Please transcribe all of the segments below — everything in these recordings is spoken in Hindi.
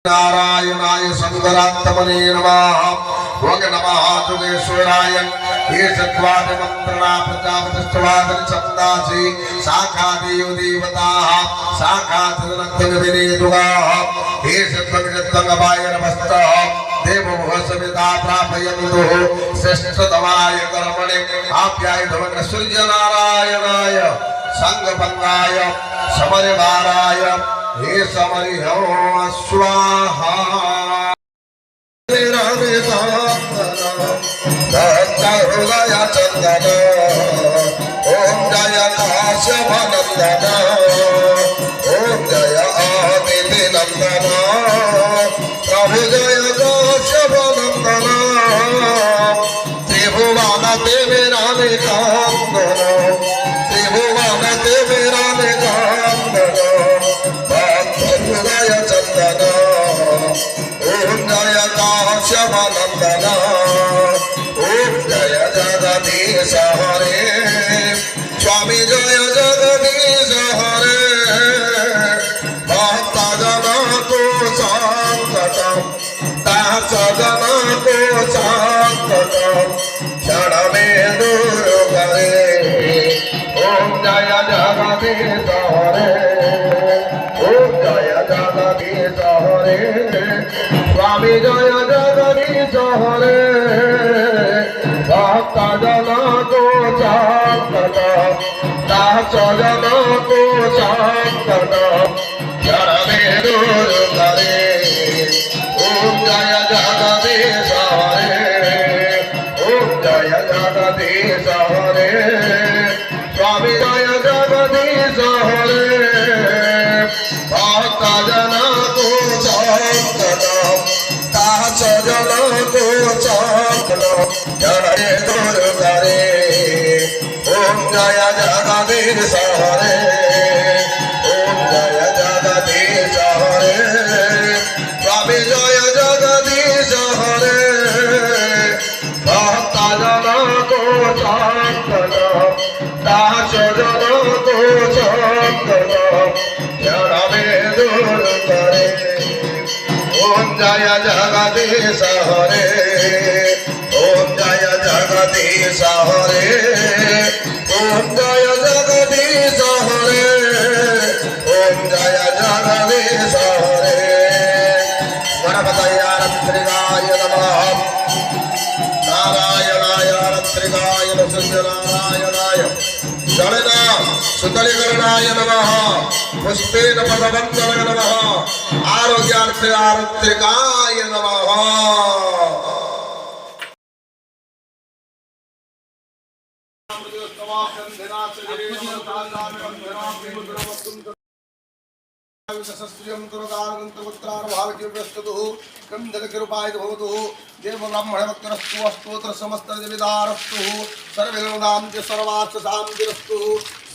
नारायणाय शंकरात्मने नमः वग नमः जुगेश्वराय ये चत्वार मंत्रणा प्रजापतिष्ठवादन चंदासी शाखा देव देवताः शाखा चतुरंग विनेदुगाः ये चत्वंग वायरवस्तः देवो सविता प्रापयन्तु श्रेष्ठतमाय कर्मणे आप्यायधवन सूर्य नारायणाय संगभंगाय समरवाराय हे समरिहो स्वाहा हृदय चंदन ओम जय काश्यपनंदन ओम जय आदित्य नंदन प्रभु जय काश्यपनंदन त्रिभुवन देवे रामे कांदन त्रिभुवन देवे रामे कांदन हृदय चंदन ओम जय काश्यपनंदन ओम जय जगदीश हरे स्वामी जय जगदीश हरे भक्त जन को संकटम दास जन को संकटम क्षण में दूर करे ओम जय जगदीश हरे स्वामी जय जगदीश हरे भक्त जन को संकट दास जन को संकट क्षण में दूर करे ओम जय जगदीश हरे ओम जय जगदीश हरे स्वामी जय जगदीश हरे भक्त जन को संकट दास जन को संकट क्षण में दूर करे ओम जय जगदीश हरे ओम जय जगदीश हरे स्वामी जय जगदीश हरे भक्त जन को संकट दास जन को संकट क्षण में दूर करे ओम जय जगदीश हरे ओम जय जगदीश हरे ओम जय जगदीश हरे ओम जय जगदीश हरे गणपतये रत्रिकाय नमः नारायणाय रत्रिकाय सूर्यनारायणाय गणना सुतलिकरणाय नमः पुष्पेन पदवन्दनाय नमः आरोग्यार्थे आरत्रिकाय नमः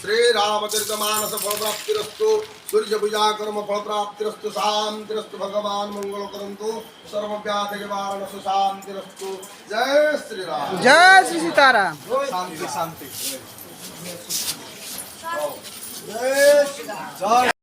श्रीरामचरितमानस फलप्राप्तिरस्तु सूर्यपूजा कर्म फलप्राप्तिरस्तु शांतिरस्तु भगवान मंगल करंतु सर्वव्याधि निवारणस्तु शांतिरस्तु जय श्री राम जय श्री सीताराम शांति शांति जय श्री राम।